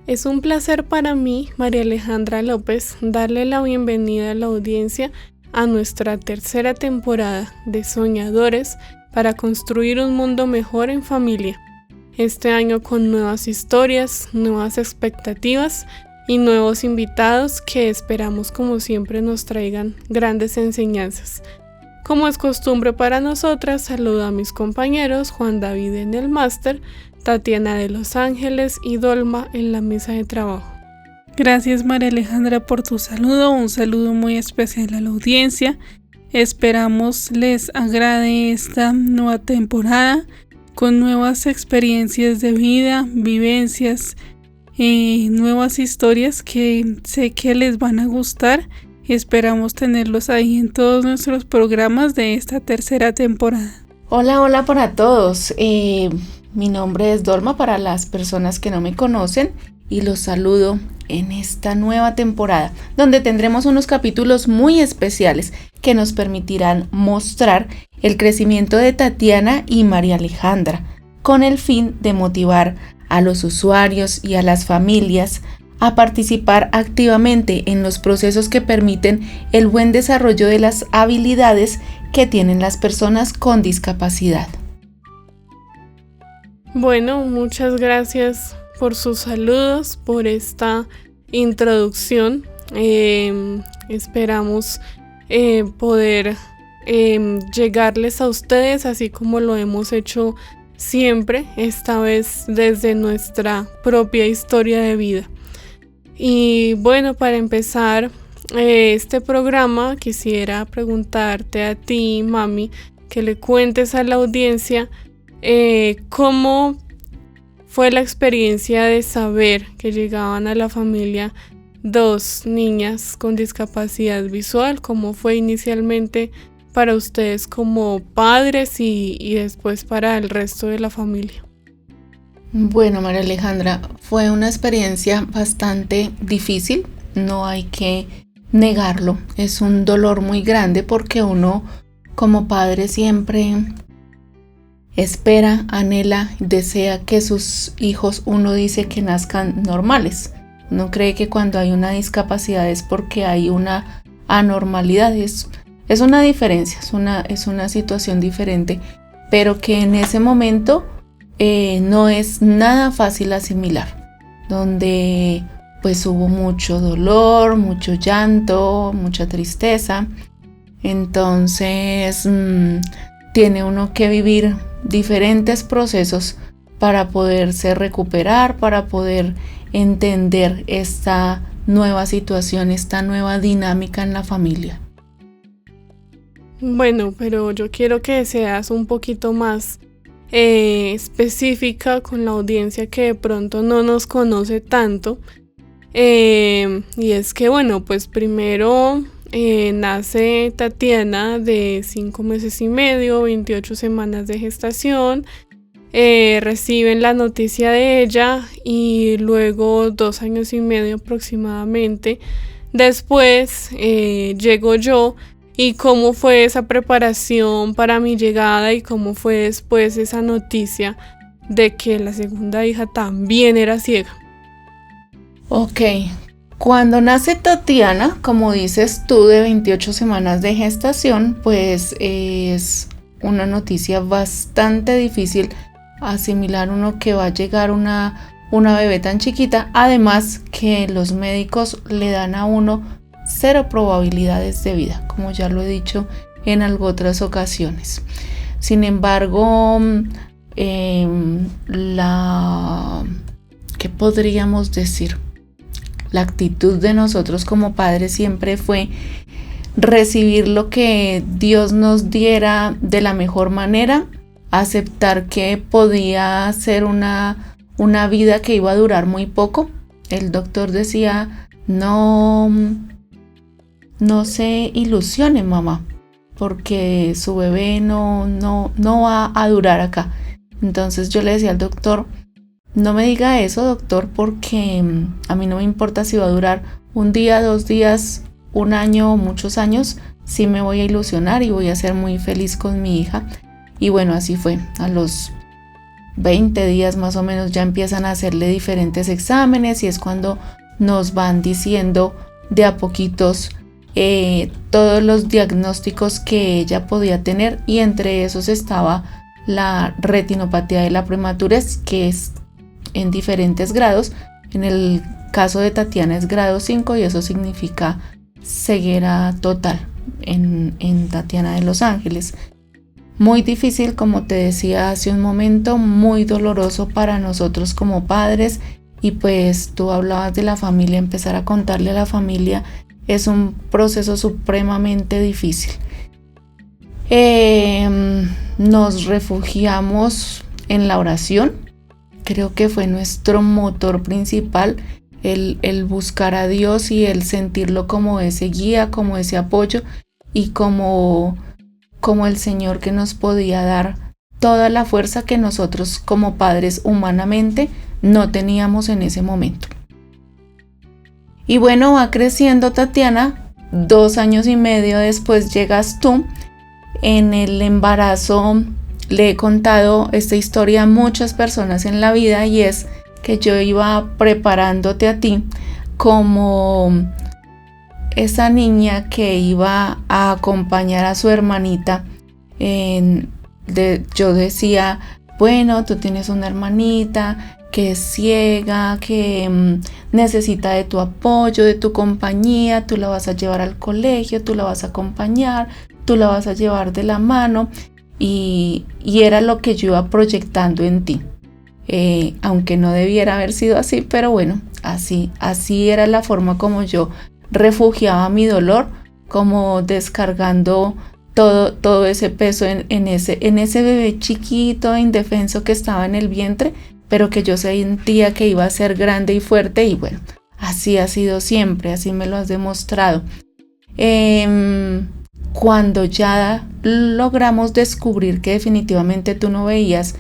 Es un placer para mí, María Alejandra López, darle la bienvenida a la audiencia a nuestra tercera temporada de Soñadores para construir un mundo mejor en familia. Este año con nuevas historias, nuevas expectativas y nuevos invitados que esperamos como siempre nos traigan grandes enseñanzas. Como es costumbre para nosotras, saludo a mis compañeros Juan David en el máster, Tatiana de Los Ángeles y Dolma en la mesa de trabajo. Gracias María Alejandra por tu saludo, un saludo muy especial a la audiencia. Esperamos les agrade esta nueva temporada con nuevas experiencias de vida, vivencias, nuevas historias que sé que les van a gustar. Esperamos tenerlos ahí en todos nuestros programas de esta tercera temporada. Hola para todos. Mi nombre es Dolma para las personas que no me conocen y los saludo en esta nueva temporada donde tendremos unos capítulos muy especiales que nos permitirán mostrar el crecimiento de Tatiana y María Alejandra con el fin de motivar a los usuarios y a las familias a participar activamente en los procesos que permiten el buen desarrollo de las habilidades que tienen las personas con discapacidad. Bueno, muchas gracias por sus saludos, por esta introducción. Esperamos poder llegarles a ustedes así como lo hemos hecho siempre, esta vez desde nuestra propia historia de vida. Y bueno, para empezar este programa quisiera preguntarte a ti, mami, que le cuentes a la audiencia cómo fue la experiencia de saber que llegaban a la familia dos niñas con discapacidad visual. ¿Cómo fue inicialmente para ustedes como padres y después para el resto de la familia? Bueno, María Alejandra, fue una experiencia bastante difícil, no hay que negarlo. Es un dolor muy grande porque uno como padre siempre espera, anhela, desea que sus hijos, uno dice que nazcan normales. Uno cree que cuando hay una discapacidad es porque hay una anormalidad. Es una diferencia, es una situación diferente, pero que en ese momento no es nada fácil asimilar, donde pues hubo mucho dolor, mucho llanto, mucha tristeza. Entonces tiene uno que vivir diferentes procesos para poderse recuperar, para poder entender esta nueva situación, esta nueva dinámica en la familia. Bueno, pero yo quiero que seas un poquito más específica con la audiencia que de pronto no nos conoce tanto. Y es que bueno, pues primero nace Tatiana de 5 meses y medio, 28 semanas de gestación. Reciben la noticia de ella y luego 2 años y medio aproximadamente después llego yo. ¿Y cómo fue esa preparación para mi llegada y cómo fue después esa noticia de que la segunda hija también era ciega? Ok, cuando nace Tatiana, como dices tú, de 28 semanas de gestación, pues es una noticia bastante difícil asimilar uno que va a llegar una bebé tan chiquita, además que los médicos le dan a uno 0 probabilidades de vida, como ya lo he dicho en otras ocasiones. Sin embargo, ¿qué podríamos decir? La actitud de nosotros como padres siempre fue recibir lo que Dios nos diera de la mejor manera, aceptar que podía ser una vida que iba a durar muy poco. El doctor decía, no se ilusione, mamá, porque su bebé no va a durar acá. Entonces yo le decía al doctor, no me diga eso, doctor, porque a mí no me importa si va a durar un día, 2 días, 1 año o muchos años, sí me voy a ilusionar y voy a ser muy feliz con mi hija. Y bueno, así fue. A los 20 días más o menos ya empiezan a hacerle diferentes exámenes y es cuando nos van diciendo de a poquitos todos los diagnósticos que ella podía tener, y entre esos estaba la retinopatía de la prematurez, que es en diferentes grados. En el caso de Tatiana es grado 5 y eso significa ceguera total en Tatiana de Los Ángeles. Muy difícil, como te decía hace un momento, muy doloroso para nosotros como padres. Y pues tú hablabas de la familia, empezar a contarle a la familia es un proceso supremamente difícil. Nos refugiamos en la oración. Creo que fue nuestro motor principal, el buscar a Dios y el sentirlo como ese guía, como ese apoyo y como el Señor que nos podía dar toda la fuerza que nosotros como padres humanamente no teníamos en ese momento. Y bueno, va creciendo Tatiana. 2 años y medio después llegas tú. En el embarazo le he contado esta historia a muchas personas en la vida, y es que yo iba preparándote a ti como esa niña que iba a acompañar a su hermanita. Yo decía, bueno, tú tienes una hermanita que es ciega, que necesita de tu apoyo, de tu compañía, tú la vas a llevar al colegio, tú la vas a acompañar, tú la vas a llevar de la mano, y era lo que yo iba proyectando en ti. Aunque no debiera haber sido así, pero bueno, así era la forma como yo refugiaba mi dolor, como descargando todo ese peso en ese bebé chiquito e indefenso que estaba en el vientre, pero que yo sentía que iba a ser grande y fuerte. Y bueno, así ha sido siempre, así me lo has demostrado. Cuando ya logramos descubrir que definitivamente tú no veías,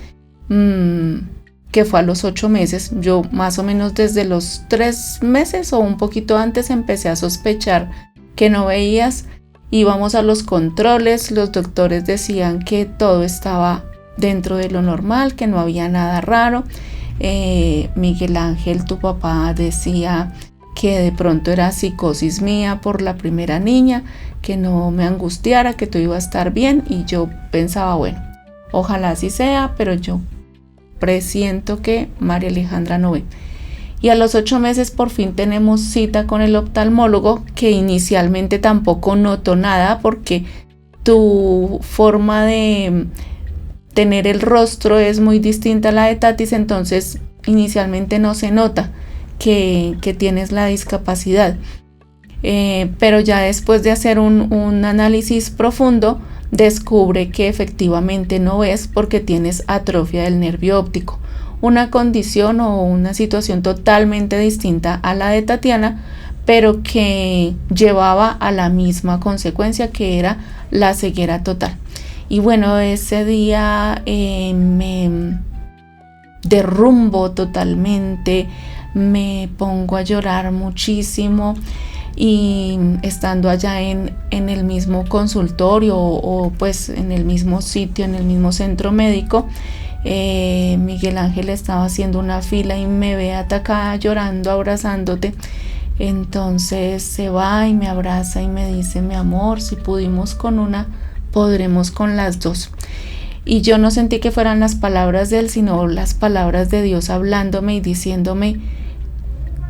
que fue a los 8 meses, yo más o menos desde los 3 meses o un poquito antes empecé a sospechar que no veías. Íbamos a los controles, los doctores decían que todo estaba dentro de lo normal, que no había nada raro. Miguel Ángel, tu papá, decía que de pronto era psicosis mía por la primera niña, que no me angustiara, que todo iba a estar bien, y yo pensaba, bueno, ojalá así sea, pero yo presiento que María Alejandra no ve. Y a los 8 meses por fin tenemos cita con el oftalmólogo, que inicialmente tampoco notó nada porque tu forma de tener el rostro es muy distinta a la de Tatis, entonces inicialmente no se nota que tienes la discapacidad. Pero ya después de hacer un análisis profundo, descubre que efectivamente no ves porque tienes atrofia del nervio óptico. Una condición o una situación totalmente distinta a la de Tatiana, pero que llevaba a la misma consecuencia, que era la ceguera total. Y bueno, ese día me derrumbo totalmente, me pongo a llorar muchísimo, y estando allá en el mismo consultorio o pues en el mismo sitio, en el mismo centro médico, Miguel Ángel estaba haciendo una fila y me ve atacada llorando, abrazándote. Entonces se va y me abraza y me dice, mi amor, si pudimos con una, podremos con las dos. Y yo no sentí que fueran las palabras de él, sino las palabras de Dios hablándome y diciéndome,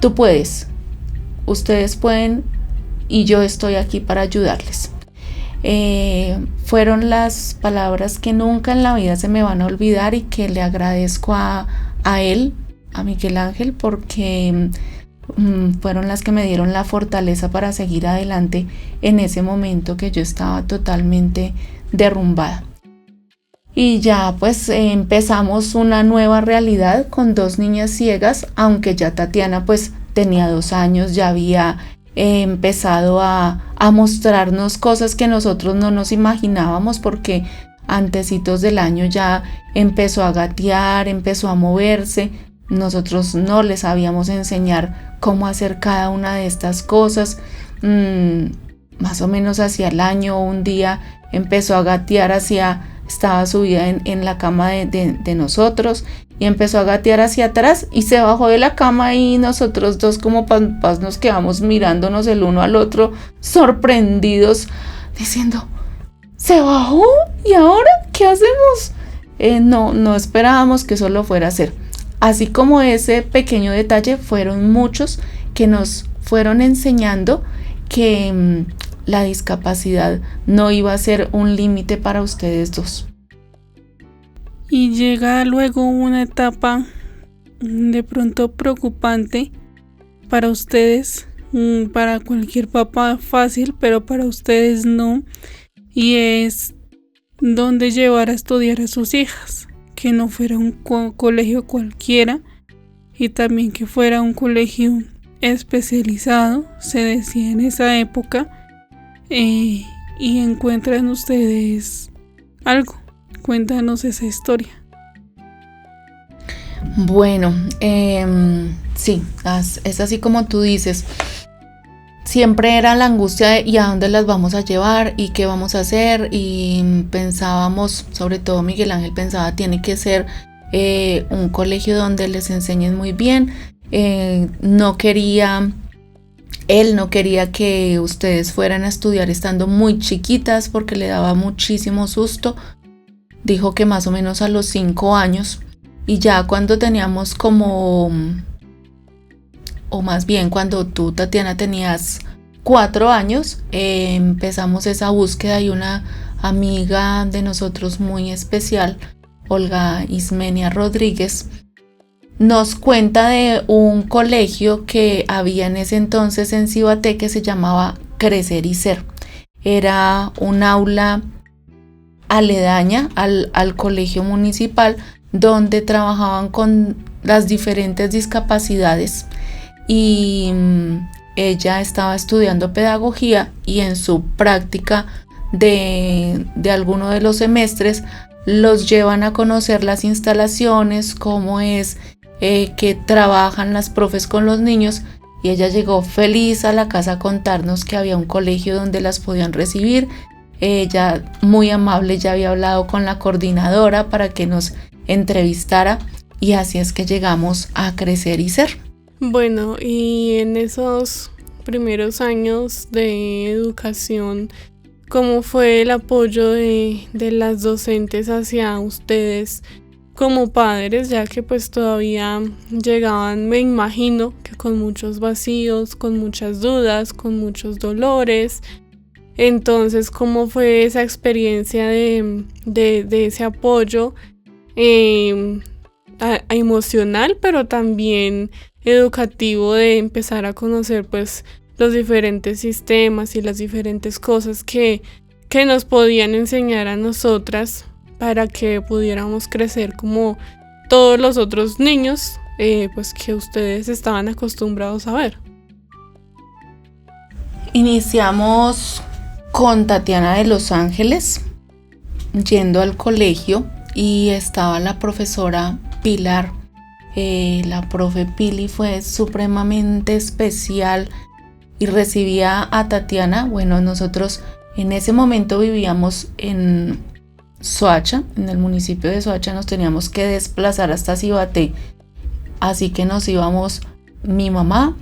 tú puedes, ustedes pueden, y yo estoy aquí para ayudarles. Fueron las palabras que nunca en la vida se me van a olvidar, y que le agradezco a él, a Miguel Ángel, porque fueron las que me dieron la fortaleza para seguir adelante en ese momento que yo estaba totalmente derrumbada. Y ya pues empezamos una nueva realidad con 2 niñas ciegas, aunque ya Tatiana pues tenía 2 años, ya había empezado a mostrarnos cosas que nosotros no nos imaginábamos, porque antecitos del año ya empezó a gatear, empezó a moverse. Nosotros no les sabíamos enseñar cómo hacer cada una de estas cosas. Más o menos hacia el año, un día empezó a gatear hacia estaba subida en la cama de nosotros y empezó a gatear hacia atrás y se bajó de la cama y nosotros dos como papás nos quedamos mirándonos el uno al otro sorprendidos diciendo, ¿se bajó? ¿Y ahora qué hacemos? No esperábamos que eso lo fuera a hacer. Así como ese pequeño detalle, fueron muchos que nos fueron enseñando que la discapacidad no iba a ser un límite para ustedes dos. Y llega luego una etapa de pronto preocupante para ustedes, para cualquier papá fácil, pero para ustedes no, y es dónde llevar a estudiar a sus hijas, que no fuera un colegio cualquiera y también que fuera un colegio especializado, se decía en esa época, y encuentran ustedes algo. Cuéntanos esa historia. Bueno, sí, es así como tú dices. Siempre era la angustia de ¿y a dónde las vamos a llevar? ¿Y qué vamos a hacer? Y pensábamos, sobre todo Miguel Ángel pensaba, tiene que ser un colegio donde les enseñen muy bien. Él no quería que ustedes fueran a estudiar estando muy chiquitas porque le daba muchísimo susto. Dijo que más o menos a los 5 años, y ya cuando teníamos como, o más bien cuando tú, Tatiana, tenías 4 años, empezamos esa búsqueda y una amiga de nosotros muy especial, Olga Ismenia Rodríguez, nos cuenta de un colegio que había en ese entonces en Cibaté que se llamaba Crecer y Ser. Era un aula aledaña al colegio municipal donde trabajaban con las diferentes discapacidades y ella estaba estudiando pedagogía y en su práctica de alguno de los semestres los llevan a conocer las instalaciones, cómo es que trabajan las profes con los niños, y ella llegó feliz a la casa a contarnos que había un colegio donde las podían recibir. Ella, muy amable, ya había hablado con la coordinadora para que nos entrevistara y así es que llegamos a Crecer y Ser. Bueno, y en esos primeros años de educación, ¿cómo fue el apoyo de las docentes hacia ustedes como padres? Ya que pues todavía llegaban, me imagino, que con muchos vacíos, con muchas dudas, con muchos dolores. Entonces, ¿cómo fue esa experiencia de ese apoyo emocional, pero también educativo, de empezar a conocer pues los diferentes sistemas y las diferentes cosas que nos podían enseñar a nosotras para que pudiéramos crecer como todos los otros niños pues que ustedes estaban acostumbrados a ver? Iniciamos con Tatiana de Los Ángeles, yendo al colegio, y estaba la profesora Pilar. La profe Pili fue supremamente especial y recibía a Tatiana. Bueno, nosotros en ese momento vivíamos en Soacha, en el municipio de Soacha, nos teníamos que desplazar hasta Cibaté, así que nos íbamos mi mamá,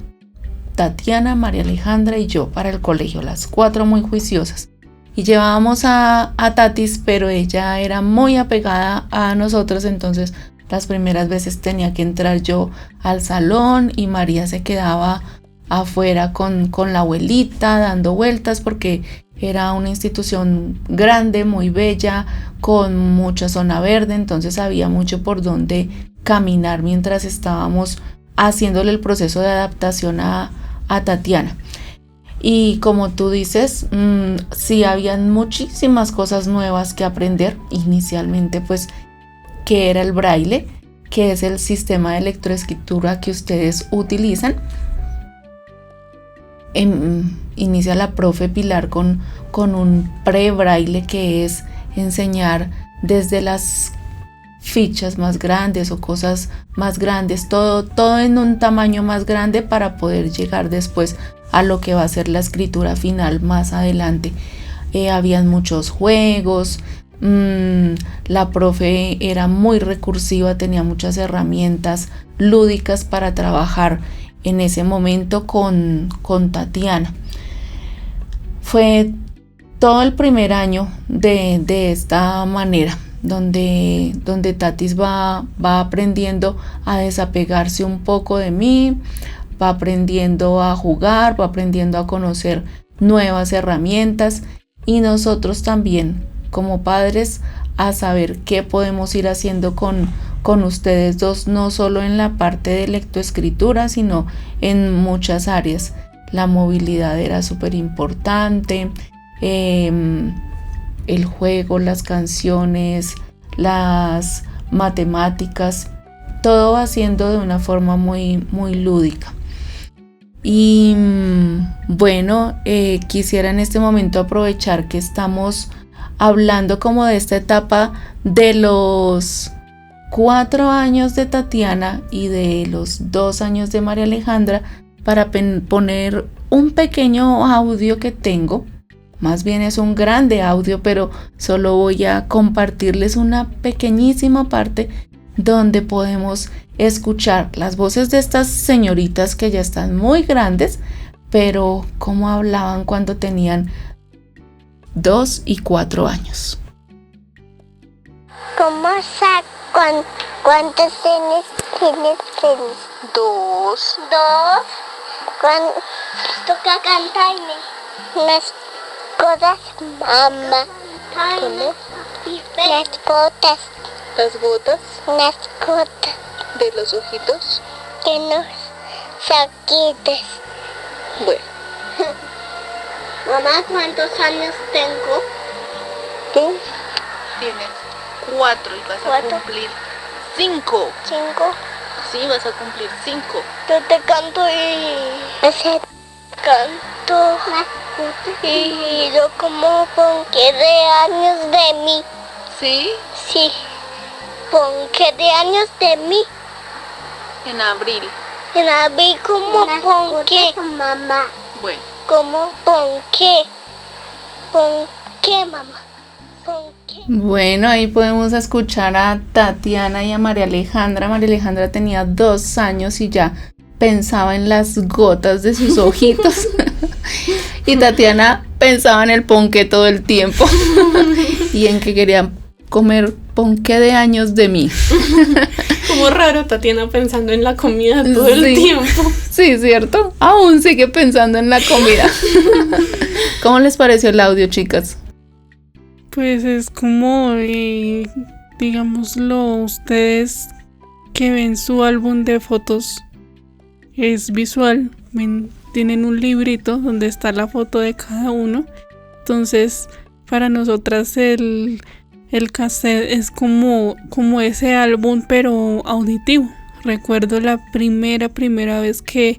Tatiana, María Alejandra y yo para el colegio, las 4 muy juiciosas. Y llevábamos a Tatis, pero ella era muy apegada a nosotros, entonces las primeras veces tenía que entrar yo al salón y María se quedaba afuera con la abuelita dando vueltas, porque era una institución grande, muy bella, con mucha zona verde, entonces había mucho por donde caminar mientras estábamos haciéndole el proceso de adaptación a Tatiana. Y como tú dices, sí habían muchísimas cosas nuevas que aprender. Inicialmente, pues, ¿qué era el braille? ¿Qué es el sistema de lectoescritura que ustedes utilizan? Inicia la profe Pilar con un pre-braille, que es enseñar desde las fichas más grandes o cosas más grandes, todo en un tamaño más grande para poder llegar después a lo que va a ser la escritura final más adelante. Habían muchos juegos, La profe era muy recursiva, tenía muchas herramientas lúdicas para trabajar en ese momento con Tatiana. Fue todo el primer año de esta manera, donde Tatis va aprendiendo a desapegarse un poco de mí, va aprendiendo a jugar, va aprendiendo a conocer nuevas herramientas, y nosotros también como padres a saber qué podemos ir haciendo con ustedes dos, no solo en la parte de lectoescritura, sino en muchas áreas. La movilidad era súper importante, el juego, las canciones, las matemáticas, todo va siendo de una forma muy, muy lúdica. Y bueno, quisiera en este momento aprovechar que estamos hablando como de esta etapa de los 4 años de Tatiana y de los 2 años de María Alejandra, para poner un pequeño audio que tengo. Más bien es un grande audio, pero solo voy a compartirles una pequeñísima parte donde podemos escuchar las voces de estas señoritas que ya están muy grandes, pero cómo hablaban cuando tenían 2 y 4 años. ¿Cuántos tienes? 2. Toca cantarme las cosas, mamá. Las gotas. Las gotas Las gotas. de los ojitos. Que nos saquites. Bueno, Mamá, ¿cuántos años tengo? tú tienes 4 y vas a 4. cumplir 5. 5. Sí, vas a cumplir 5. Yo te canto y... canto. Y yo como con qué de años de mí. ¿Sí? Sí. ¿Con qué de años de mí? En abril. En abril como con qué. Mamá. Bueno, ¿Cómo? ¿Con qué? ¿Con qué, mamá? ¿Con qué? Bueno, ahí podemos escuchar a Tatiana y a María Alejandra. María Alejandra tenía 2 años y ya pensaba en las gotas de sus ojitos. Y Tatiana pensaba en el ponqué todo el tiempo. Y en que quería comer ponqué de años de mí. Como raro, Tatiana pensando en la comida todo el Sí. tiempo. Sí, ¿cierto? Aún sigue pensando en la comida. ¿Cómo les pareció el audio, chicas? Pues es como, digámoslo, ustedes que ven su álbum de fotos, es visual, tienen un librito donde está la foto de cada uno. Entonces, para nosotras el cassette es como ese álbum, pero auditivo. Recuerdo la primera vez que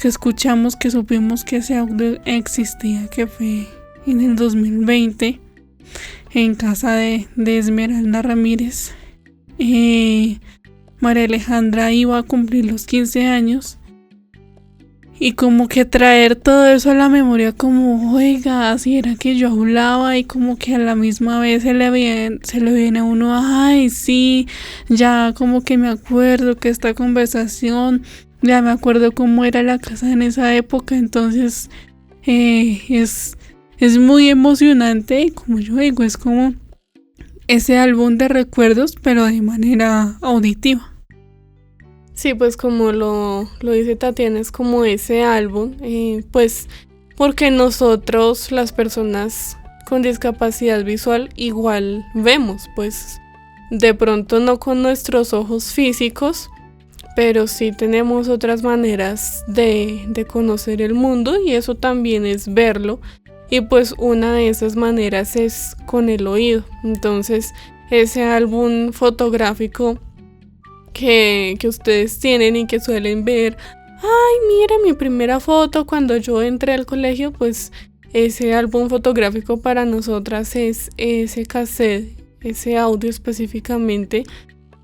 escuchamos, que supimos que ese audio existía, que fue en el 2020 en casa de Esmeralda Ramírez. María Alejandra iba a cumplir los 15 años y como que traer todo eso a la memoria, como oiga, así era que yo hablaba, y como que a la misma vez se le viene a uno, ay sí, ya como que me acuerdo que esta conversación, ya me acuerdo cómo era la casa en esa época. Entonces es muy emocionante, y como yo digo, es como ese álbum de recuerdos, pero de manera auditiva. Sí, pues como lo dice Tatiana, es como ese álbum, pues porque nosotros, las personas con discapacidad visual, igual vemos, pues de pronto no con nuestros ojos físicos, pero sí tenemos otras maneras de conocer el mundo, y eso también es verlo, y pues una de esas maneras es con el oído. Entonces ese álbum fotográfico que ustedes tienen y que suelen ver, ay, mira mi primera foto cuando yo entré al colegio, pues ese álbum fotográfico para nosotras es ese cassette, ese audio específicamente.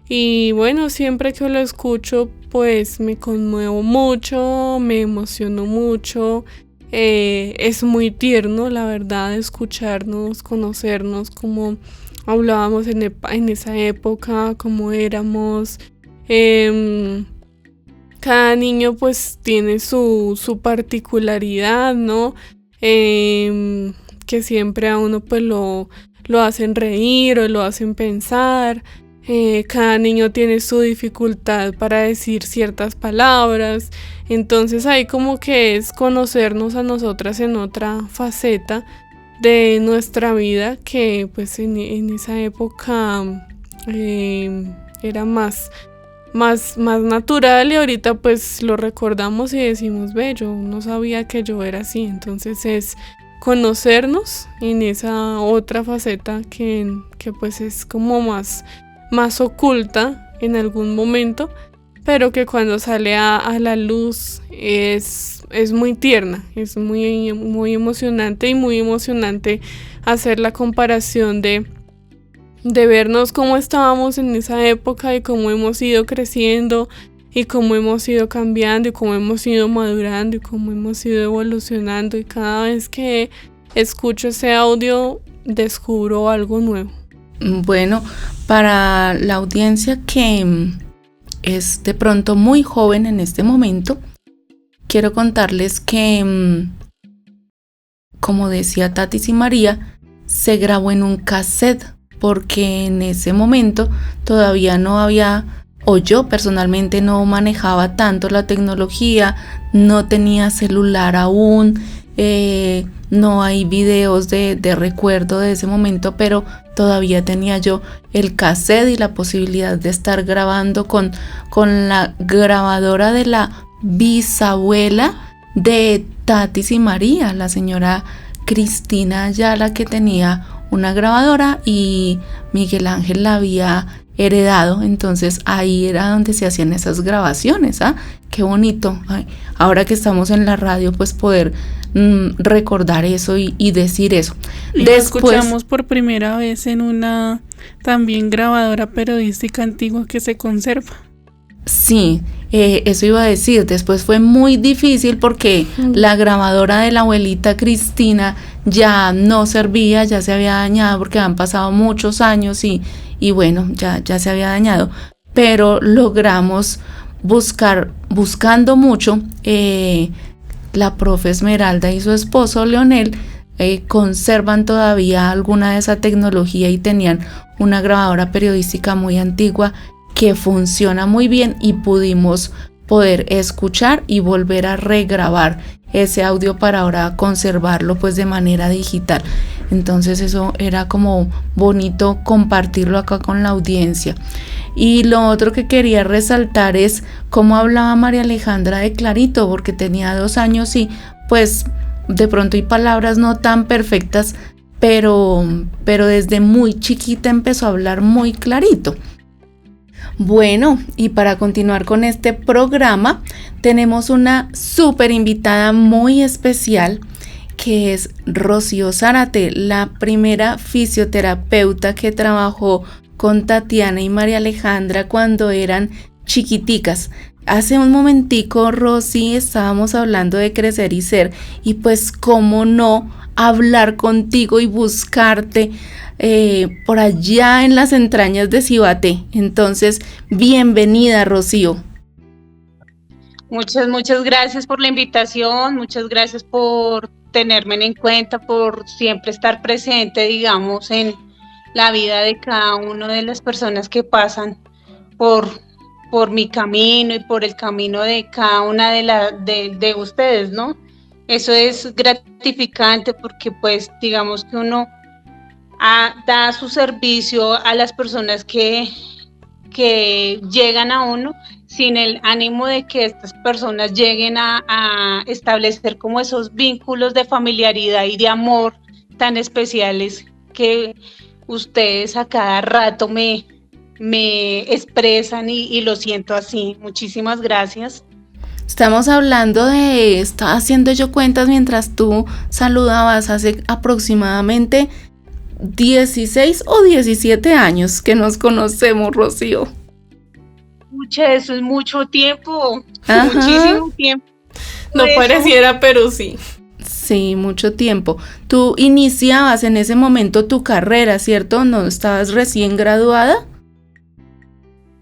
Y bueno, siempre que lo escucho, pues me conmuevo mucho, me emociono mucho, Es muy tierno, la verdad, escucharnos, conocernos, cómo hablábamos en esa época, cómo éramos. Cada niño pues tiene su particularidad, ¿no? Que siempre a uno pues lo hacen reír o lo hacen pensar. Cada niño tiene su dificultad para decir ciertas palabras. Entonces ahí como que es conocernos a nosotras en otra faceta de nuestra vida, que pues en esa época era más natural, y ahorita pues lo recordamos y decimos, ve, yo no sabía que yo era así. Entonces es conocernos en esa otra faceta que pues es como más oculta en algún momento, pero que cuando sale a la luz es muy tierna, es muy, muy emocionante, y muy emocionante hacer la comparación de vernos cómo estábamos en esa época y cómo hemos ido creciendo y cómo hemos ido cambiando y cómo hemos ido madurando y cómo hemos ido evolucionando, y cada vez que escucho ese audio descubro algo nuevo. Bueno, para la audiencia que es de pronto muy joven en este momento, quiero contarles que, como decía Tatis y María, se grabó en un cassette, porque en ese momento todavía no había, o yo personalmente no manejaba tanto la tecnología, no tenía celular aún, no hay videos de recuerdo de ese momento, pero todavía tenía yo el cassette y la posibilidad de estar grabando con la grabadora de la bisabuela de Tatis y María, la señora Cristina Ayala, que tenía una grabadora y Miguel Ángel la había heredado. Entonces ahí era donde se hacían esas grabaciones. Qué bonito. Ay, ahora que estamos en la radio, pues poder recordar eso y decir eso. Y después lo escuchamos por primera vez en una también grabadora periodística antigua que se conserva. Sí, eso iba a decir. Después fue muy difícil porque la grabadora de la abuelita Cristina ya no servía, ya se había dañado porque han pasado muchos años y bueno, ya se había dañado. Pero logramos buscando mucho, la profe Esmeralda y su esposo Leonel conservan todavía alguna de esa tecnología y tenían una grabadora periodística muy antigua que funciona muy bien, y pudimos poder escuchar y volver a regrabar ese audio para ahora conservarlo pues de manera digital. Entonces eso era como bonito compartirlo acá con la audiencia. Y lo otro que quería resaltar es cómo hablaba María Alejandra de clarito, porque tenía 2 años y pues de pronto hay palabras no tan perfectas, pero desde muy chiquita empezó a hablar muy clarito. Bueno, y para continuar con este programa, tenemos una súper invitada muy especial, que es Rocío Zárate, la primera fisioterapeuta que trabajó con Tatiana y María Alejandra cuando eran chiquiticas. Hace un momentico, Rosy, estábamos hablando de crecer y ser, y pues cómo no hablar contigo y buscarte por allá en las entrañas de Cibaté. Entonces, bienvenida, Rocío. Muchas gracias por la invitación, muchas gracias por tenerme en cuenta, por siempre estar presente, digamos, en la vida de cada una de las personas que pasan por mi camino y por el camino de cada una de ustedes, ¿no? Eso es gratificante porque pues digamos que uno da su servicio a las personas que llegan a uno sin el ánimo de que estas personas lleguen a establecer como esos vínculos de familiaridad y de amor tan especiales que ustedes a cada rato me expresan y lo siento así. Muchísimas gracias. Estamos hablando estaba haciendo yo cuentas mientras tú saludabas, hace aproximadamente 16 o 17 años que nos conocemos, Rocío. Pucha, eso es mucho tiempo. Ajá. Muchísimo tiempo. No pareciera, pero sí. Sí, mucho tiempo. Tú iniciabas en ese momento tu carrera, ¿cierto? ¿No estabas recién graduada?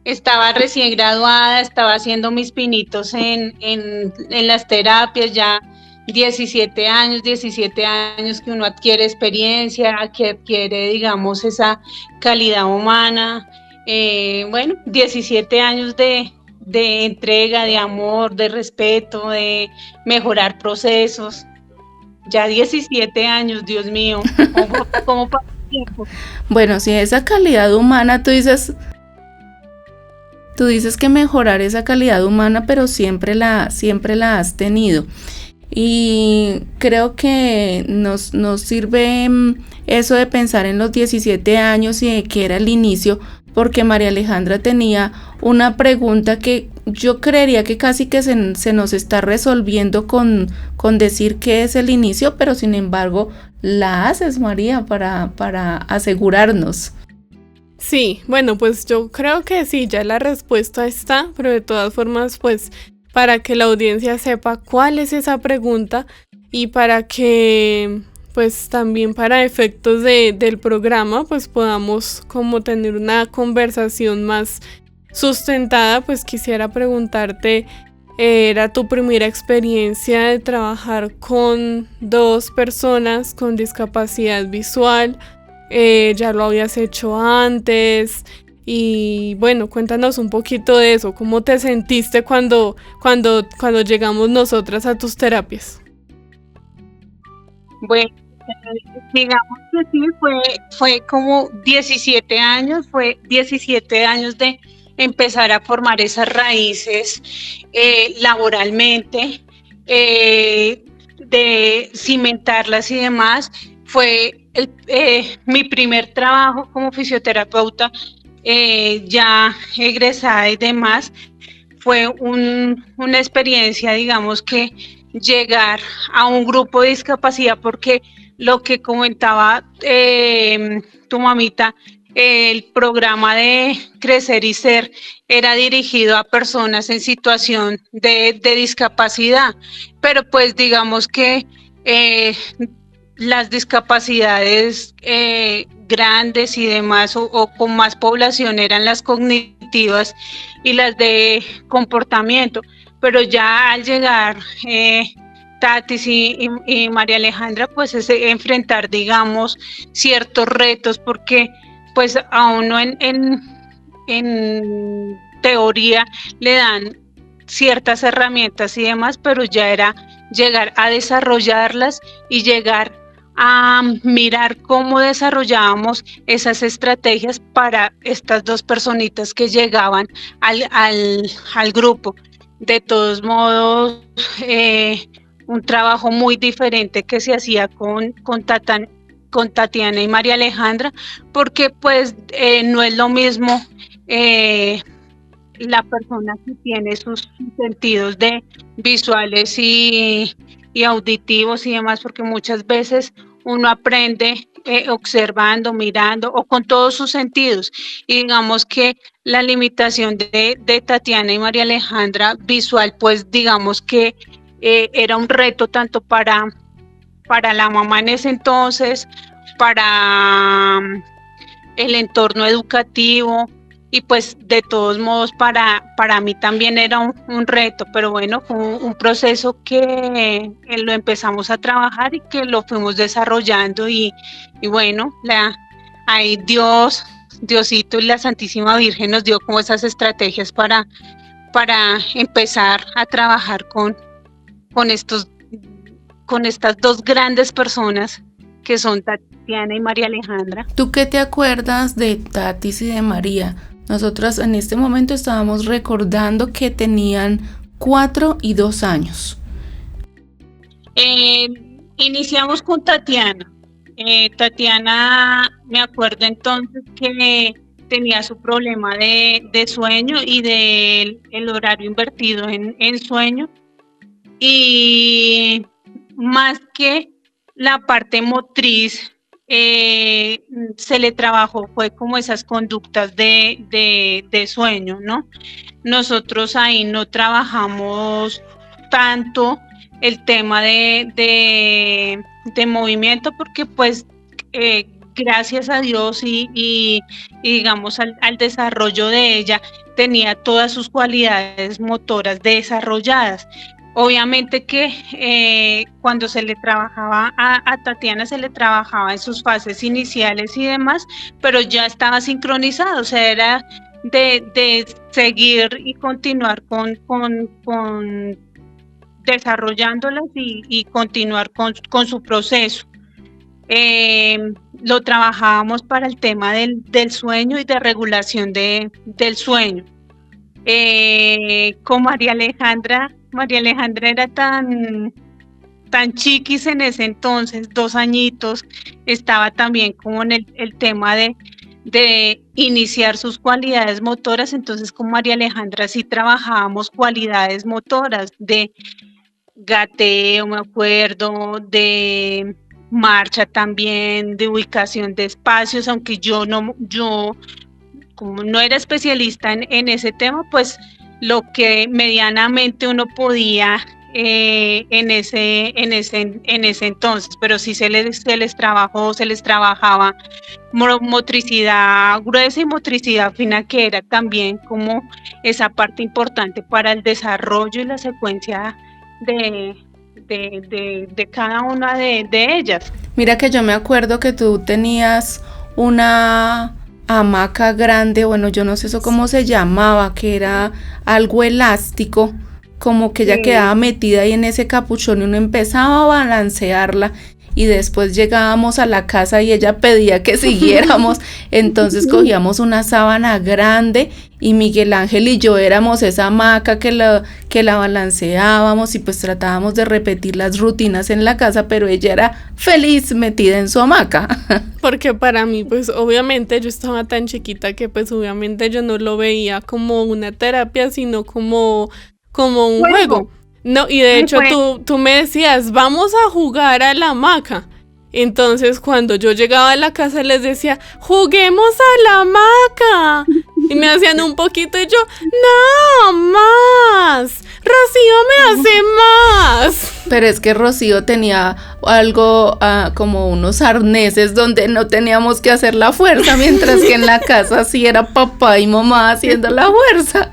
Estaba recién graduada, estaba haciendo mis pinitos en las terapias, ya 17 años que uno adquiere experiencia, que adquiere, digamos, esa calidad humana. Bueno, 17 años de entrega, de amor, de respeto, de mejorar procesos. Ya 17 años, Dios mío, ¿cómo pasa el tiempo? Bueno, si esa calidad humana, tú dices que mejorar esa calidad humana, pero siempre la has tenido. Y creo que nos sirve eso de pensar en los 17 años y de que era el inicio, porque María Alejandra tenía una pregunta que yo creería que casi que se nos está resolviendo con decir que es el inicio, pero sin embargo la haces, María, para asegurarnos. Sí, bueno, pues yo creo que sí, ya la respuesta está, pero de todas formas, pues para que la audiencia sepa cuál es esa pregunta y para que, pues también para efectos del programa, pues podamos como tener una conversación más sustentada, pues quisiera preguntarte, ¿era tu primera experiencia de trabajar con dos personas con discapacidad visual? ¿Ya lo habías hecho antes? Y bueno, cuéntanos un poquito de eso. ¿Cómo te sentiste cuando llegamos nosotras a tus terapias? Bueno, digamos que sí, fue como 17 años, fue 17 años de empezar a formar esas raíces laboralmente, de cimentarlas y demás. Fue mi primer trabajo como fisioterapeuta, ya egresada y demás. Fue una experiencia, digamos que llegar a un grupo de discapacidad, porque lo que comentaba tu mamita, el programa de Crecer y Ser era dirigido a personas en situación de discapacidad, pero pues digamos que las discapacidades grandes y demás o con más población eran las cognitivas y las de comportamiento, pero ya al llegar Tatis y María Alejandra, pues es enfrentar, digamos, ciertos retos, porque pues a uno en teoría le dan ciertas herramientas y demás, pero ya era llegar a desarrollarlas y llegar a mirar cómo desarrollábamos esas estrategias para estas dos personitas que llegaban al grupo. De todos modos, un trabajo muy diferente que se hacía con Tatiana y María Alejandra, porque pues no es lo mismo la persona que tiene sus sentidos de visuales y auditivos y demás, porque muchas veces uno aprende observando, mirando o con todos sus sentidos. Y digamos que la limitación de Tatiana y María Alejandra visual, pues digamos que era un reto tanto para la mamá en ese entonces, para el entorno educativo, y pues de todos modos para mí también era un reto, pero bueno, fue un proceso que lo empezamos a trabajar y que lo fuimos desarrollando y bueno, ahí Diosito y la Santísima Virgen nos dio como esas estrategias para empezar a trabajar con estas dos grandes personas que son Tatiana y María Alejandra. ¿Tú qué te acuerdas de Tatis y de María? Nosotras en este momento estábamos recordando que tenían 4 y 2 años. Iniciamos con Tatiana. Tatiana, me acuerdo entonces que tenía su problema de sueño y del horario invertido en sueño. Y más que la parte motriz, se le trabajó, fue como esas conductas de sueño, ¿no? Nosotros ahí no trabajamos tanto el tema de movimiento, porque pues gracias a Dios y digamos al desarrollo de ella, tenía todas sus cualidades motoras desarrolladas. Obviamente que cuando se le trabajaba a Tatiana, se le trabajaba en sus fases iniciales y demás, pero ya estaba sincronizado, o sea, era de seguir y continuar con desarrollándolas y continuar con su proceso. Lo trabajábamos para el tema del sueño y de regulación del sueño. Con María Alejandra era tan chiquis en ese entonces, 2 añitos, estaba también como en el tema de iniciar sus cualidades motoras. Entonces con María Alejandra sí trabajábamos cualidades motoras de gateo, me acuerdo, de marcha también, de ubicación de espacios, aunque yo como no era especialista en ese tema, pues lo que medianamente uno podía en ese entonces, pero sí se les trabajaba motricidad gruesa y motricidad fina, que era también como esa parte importante para el desarrollo y la secuencia de cada una de ellas. Mira que yo me acuerdo que tú tenías una hamaca grande, bueno, yo no sé eso cómo se llamaba, que era algo elástico, como que ella quedaba metida ahí en ese capuchón y uno empezaba a balancearla y después llegábamos a la casa y ella pedía que siguiéramos. Entonces cogíamos una sábana grande y Miguel Ángel y yo éramos esa hamaca que la balanceábamos y pues tratábamos de repetir las rutinas en la casa, pero ella era feliz metida en su hamaca. Porque para mí, pues obviamente yo estaba tan chiquita que pues obviamente yo no lo veía como una terapia, sino como un juego. No, y de hecho tú me decías, vamos a jugar a la hamaca. Entonces cuando yo llegaba a la casa les decía, juguemos a la hamaca. Y me hacían un poquito y yo, no, más. Rocío me hace más. Pero es que Rocío tenía algo como unos arneses donde no teníamos que hacer la fuerza, mientras que en la casa sí era papá y mamá haciendo la fuerza.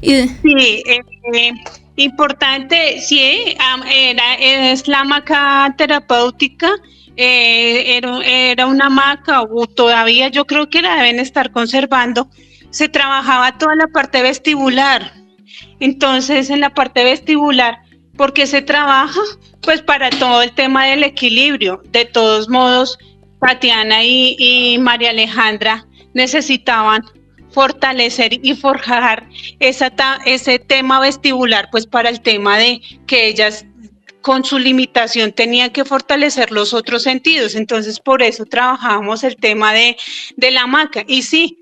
Sí, importante, sí, es la hamaca terapéutica, era una hamaca, o todavía yo creo que la deben estar conservando. Se trabajaba toda la parte vestibular. Entonces en la parte vestibular, ¿por qué se trabaja? Pues para todo el tema del equilibrio. De todos modos, Tatiana y María Alejandra necesitaban fortalecer y forjar ese tema vestibular, pues para el tema de que ellas con su limitación tenían que fortalecer los otros sentidos. Entonces por eso trabajábamos el tema de la hamaca. Y sí,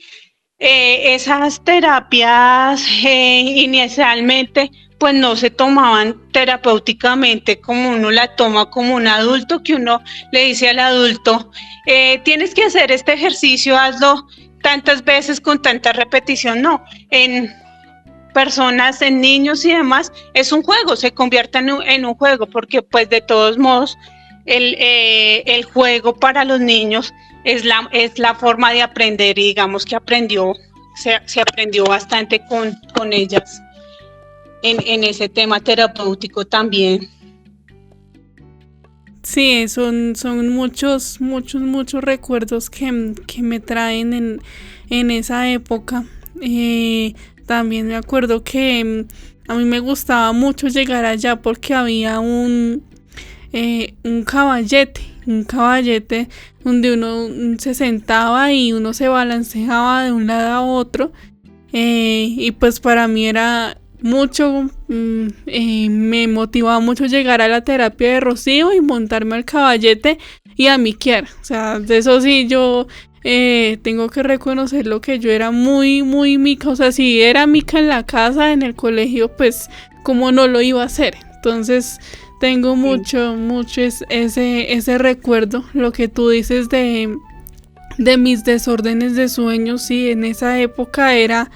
esas terapias inicialmente pues no se tomaban terapéuticamente como uno la toma como un adulto, que uno le dice al adulto, tienes que hacer este ejercicio, hazlo tantas veces con tanta repetición. No, en personas, en niños y demás, es un juego, se convierte en un juego, porque pues de todos modos el juego para los niños es la forma de aprender, y digamos que se aprendió bastante con ellas en ese tema terapéutico también. Sí, son muchos recuerdos que me traen en esa época. También me acuerdo que a mí me gustaba mucho llegar allá porque había un caballete donde uno se sentaba y uno se balanceaba de un lado a otro, y pues para mí era mucho, me motivaba mucho llegar a la terapia de Rocío y montarme al caballete y a miquear. O sea, de eso sí yo tengo que reconocer lo que yo era muy mica. O sea, si era mica en la casa, en el colegio, pues cómo no lo iba a hacer. Entonces tengo mucho ese recuerdo. Lo que tú dices de mis desórdenes de sueño, sí, en esa época era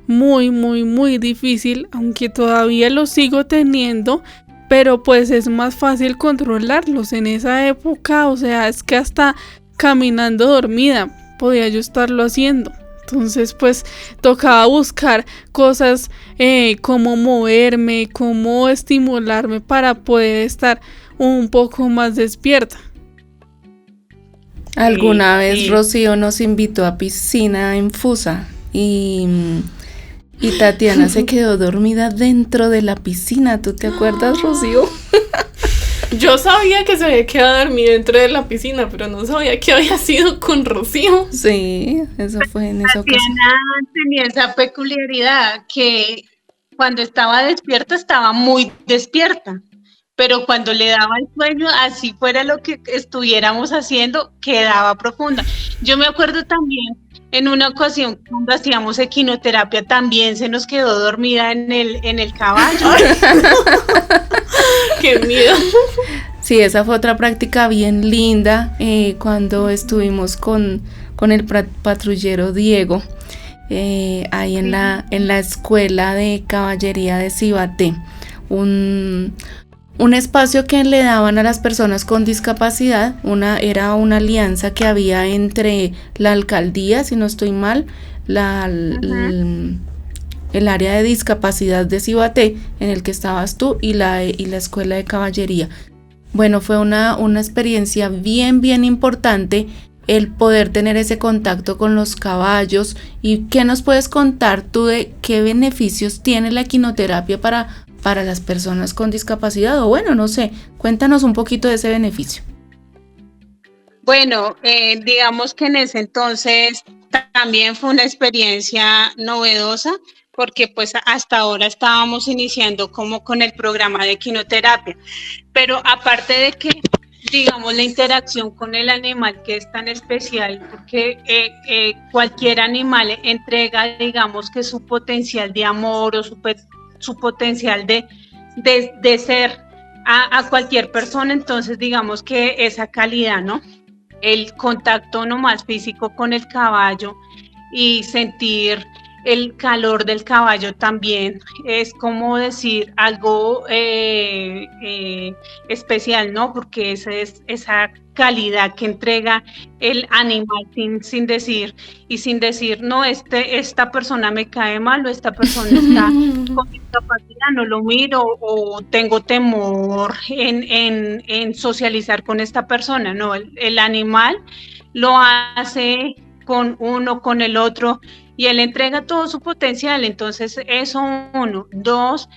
muy, muy, muy difícil, aunque todavía lo sigo teniendo, pero pues es más fácil controlarlos. En esa época, o sea, es que hasta caminando dormida podía yo estarlo haciendo. Entonces pues tocaba buscar cosas, cómo moverme, cómo estimularme para poder estar un poco más despierta. Alguna vez Rocío nos invitó a piscina en Fusa y Tatiana se quedó dormida dentro de la piscina. ¿Tú te acuerdas, Rocío? Yo sabía que se había quedado dormida dentro de la piscina, pero no sabía que había sido con Rocío. Sí, eso fue en esa ocasión. Tatiana tenía esa peculiaridad que cuando estaba despierta estaba muy despierta, pero cuando le daba el sueño, así fuera lo que estuviéramos haciendo, quedaba profunda. Yo me acuerdo también en una ocasión cuando hacíamos equinoterapia, también se nos quedó dormida en el caballo. ¡Qué miedo! Sí, esa fue otra práctica bien linda cuando estuvimos con el patrullero Diego ahí en la escuela de caballería de Cibaté. Un espacio que le daban a las personas con discapacidad, era una alianza que había entre la alcaldía, si no estoy mal, el área de discapacidad de Cibaté, en el que estabas tú, y la escuela de caballería. Bueno, fue una experiencia bien, bien importante el poder tener ese contacto con los caballos. ¿Y qué nos puedes contar tú de qué beneficios tiene la equinoterapia para las personas con discapacidad? O bueno, no sé, cuéntanos un poquito de ese beneficio. Bueno, digamos que en ese entonces también fue una experiencia novedosa, porque pues hasta ahora estábamos iniciando como con el programa de equinoterapia, pero aparte de que, digamos, la interacción con el animal, que es tan especial, porque cualquier animal entrega, digamos, que su potencial de amor o su potencial de ser a cualquier persona. Entonces digamos que esa calidad, ¿no? El contacto nomás físico con el caballo y sentir el calor del caballo también es como decir algo especial, ¿no? Porque esa calidad que entrega el animal sin decir, no, esta persona me cae mal, o esta persona está con discapacidad, no lo miro, o tengo temor en socializar con esta persona. No, el animal lo hace con uno, con el otro, y él entrega todo su potencial. Entonces eso, uno. Dos,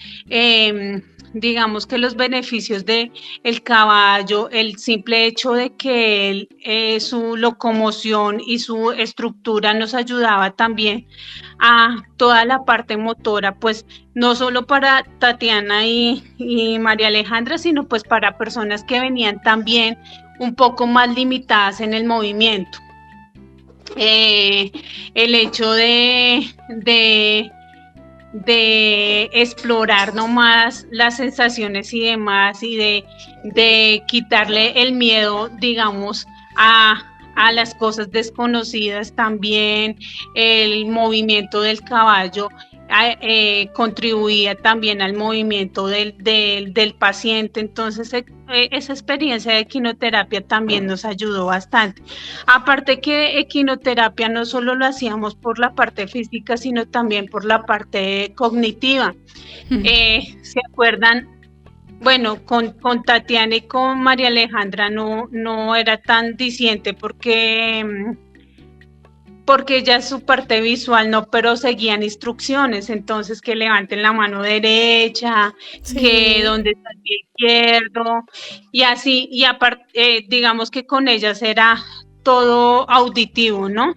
digamos que los beneficios de el caballo, el simple hecho de que él, su locomoción y su estructura nos ayudaba también a toda la parte motora, pues no solo para Tatiana y María Alejandra, sino pues para personas que venían también un poco más limitadas en el movimiento. El hecho de explorar nomás las sensaciones y demás, y de quitarle el miedo, digamos, a las cosas desconocidas. También el movimiento del caballo contribuía también al movimiento del paciente. Entonces esa experiencia de equinoterapia también nos ayudó bastante. Aparte que equinoterapia no solo lo hacíamos por la parte física, sino también por la parte cognitiva. ¿Se acuerdan? Bueno, con Tatiana y con María Alejandra no era tan diciente porque ya su parte visual no, pero seguían instrucciones. Entonces que levanten la mano derecha, sí, que donde está el pie izquierdo, y así. Y aparte, digamos que con ellas era todo auditivo, ¿no?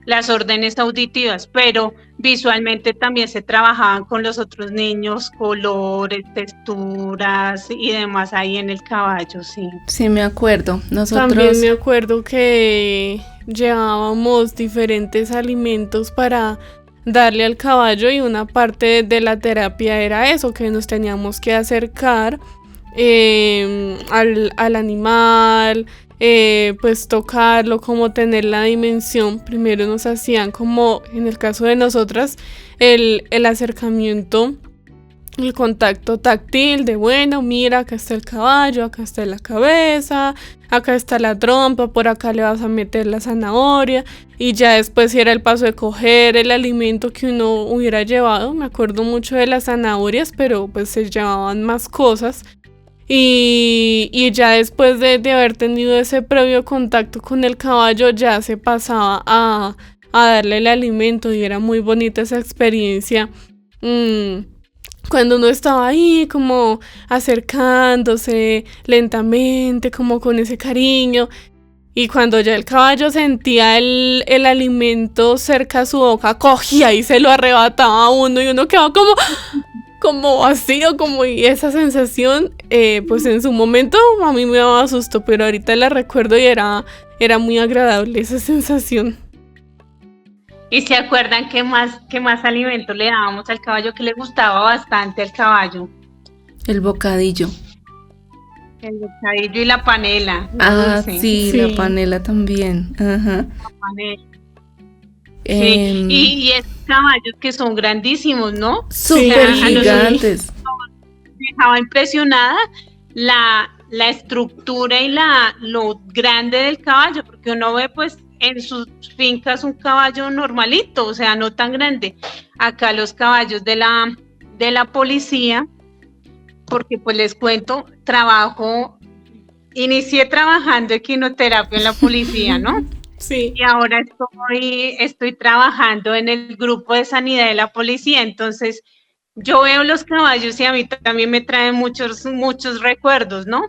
Las órdenes auditivas, pero visualmente también se trabajaban con los otros niños, colores, texturas y demás ahí en el caballo, sí. Sí, me acuerdo. Nosotros también me acuerdo que llevábamos diferentes alimentos para darle al caballo, y una parte de la terapia era eso, que nos teníamos que acercar al animal, pues tocarlo, como tener la dimensión. Primero nos hacían como, en el caso de nosotras, el acercamiento, el contacto táctil de, bueno, mira, acá está el caballo, acá está la cabeza, acá está la trompa, por acá le vas a meter la zanahoria, y ya después era el paso de coger el alimento que uno hubiera llevado. Me acuerdo mucho de las zanahorias, pero pues se llevaban más cosas, y ya después de haber tenido ese previo contacto con el caballo, ya se pasaba a darle el alimento, y era muy bonita esa experiencia. Cuando uno estaba ahí como acercándose lentamente, como con ese cariño, y cuando ya el caballo sentía el alimento cerca a su boca, cogía y se lo arrebataba a uno, y uno quedaba como vacío, como, y esa sensación, pues en su momento a mí me daba susto, pero ahorita la recuerdo y era muy agradable esa sensación. ¿Y se acuerdan qué más alimento le dábamos al caballo, que le gustaba bastante al caballo? El bocadillo. El bocadillo y la panela. Sí, Sí. la panela también. Ajá. La panela. Sí. Y esos caballos que son grandísimos, ¿no? Súper Sí. gigantes. Me dejaba impresionada la estructura y lo grande del caballo, porque uno ve pues en sus fincas un caballo normalito, o sea, no tan grande. Acá los caballos de la policía, porque pues les cuento, inicié trabajando equinoterapia en la policía, ¿no? Sí. Y ahora estoy trabajando en el grupo de sanidad de la policía. Entonces yo veo los caballos y a mí también me traen muchos recuerdos, ¿no?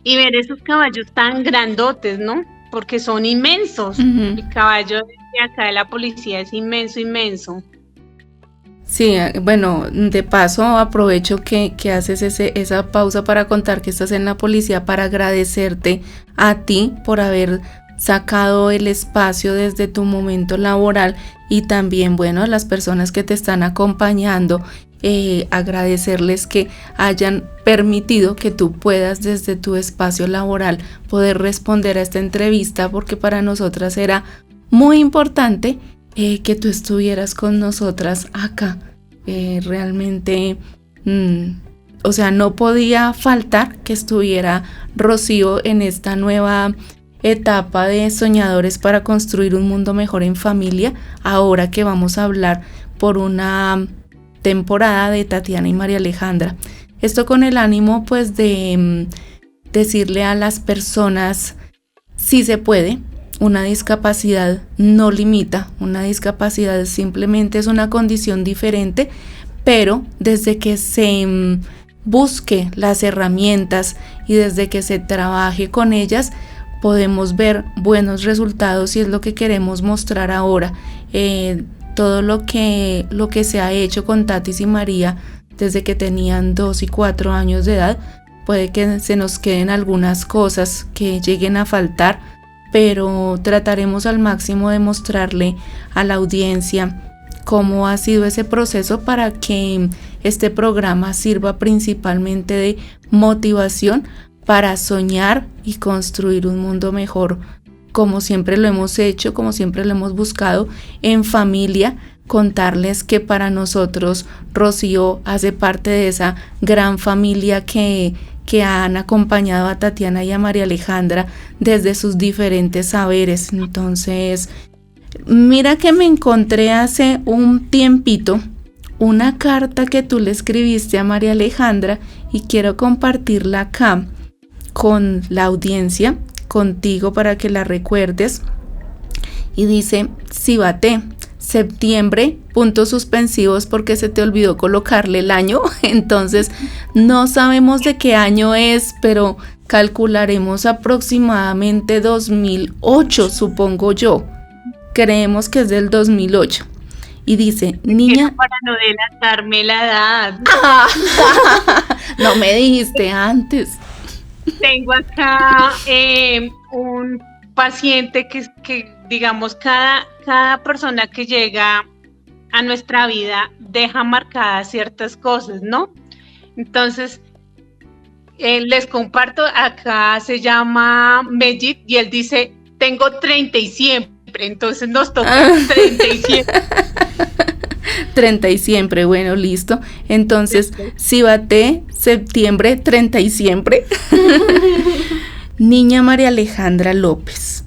Y ver esos caballos tan grandotes, ¿no? Porque son inmensos. Uh-huh. El caballo de acá de la policía es inmenso. Sí, bueno, de paso aprovecho que haces esa pausa para contar que estás en la policía, para agradecerte a ti por haber sacado el espacio desde tu momento laboral, y también, bueno, a las personas que te están acompañando, agradecerles que hayan permitido que tú puedas desde tu espacio laboral poder responder a esta entrevista, porque para nosotras era muy importante que tú estuvieras con nosotras acá. Realmente, o sea, no podía faltar que estuviera Rocío en esta nueva etapa de Soñadores para construir un mundo mejor en familia, ahora que vamos a hablar por una temporada de Tatiana y María Alejandra. Esto con el ánimo pues de decirle a las personas, sí se puede. Una discapacidad no limita, una discapacidad simplemente es una condición diferente, pero desde que se busque las herramientas y desde que se trabaje con ellas, podemos ver buenos resultados, y es lo que queremos mostrar ahora. Todo lo que se ha hecho con Tatis y María desde que tenían 2 y 4 años de edad, puede que se nos queden algunas cosas que lleguen a faltar, pero trataremos al máximo de mostrarle a la audiencia cómo ha sido ese proceso, para que este programa sirva principalmente de motivación para soñar y construir un mundo mejor, como siempre lo hemos hecho, como siempre lo hemos buscado en familia. Contarles que para nosotros Rocío hace parte de esa gran familia que han acompañado a Tatiana y a María Alejandra desde sus diferentes saberes. Entonces, mira que me encontré hace un tiempito una carta que tú le escribiste a María Alejandra, y quiero compartirla acá con la audiencia, contigo, para que la recuerdes. Y dice: Cibate, septiembre, puntos suspensivos, porque se te olvidó colocarle el año. Entonces no sabemos de qué año es, pero calcularemos aproximadamente 2008, supongo yo. Creemos que es del 2008. Y dice: niña, para no delatarme la edad. No me dijiste antes. Tengo acá un paciente que digamos, cada persona que llega a nuestra vida deja marcadas ciertas cosas, ¿no? Entonces, les comparto, acá se llama Magic y él dice, tengo 30 y siempre, entonces nos toca 30 y siempre. 30 y siempre, bueno, listo. Entonces, Cibate, septiembre, 30 y siempre. Niña María Alejandra López.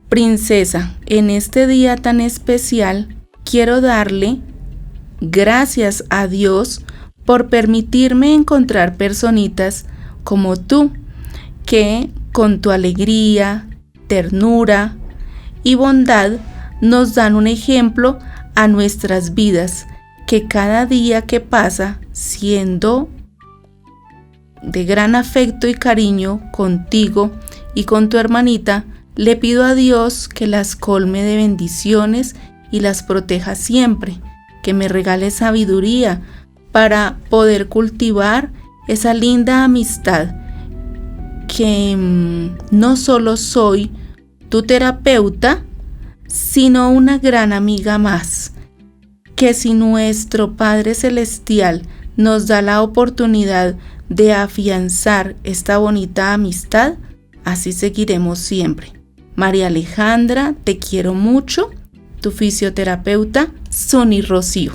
Princesa, en este día tan especial, quiero darle gracias a Dios por permitirme encontrar personitas como tú, que con tu alegría, ternura y bondad nos dan un ejemplo a nuestras vidas, que cada día que pasa siendo de gran afecto y cariño contigo y con tu hermanita, le pido a Dios que las colme de bendiciones y las proteja siempre, que me regale sabiduría para poder cultivar esa linda amistad, que no solo soy tu terapeuta, sino una gran amiga más, que si nuestro Padre Celestial nos da la oportunidad de afianzar esta bonita amistad, así seguiremos siempre. María Alejandra, te quiero mucho, tu fisioterapeuta, Suni Rocío.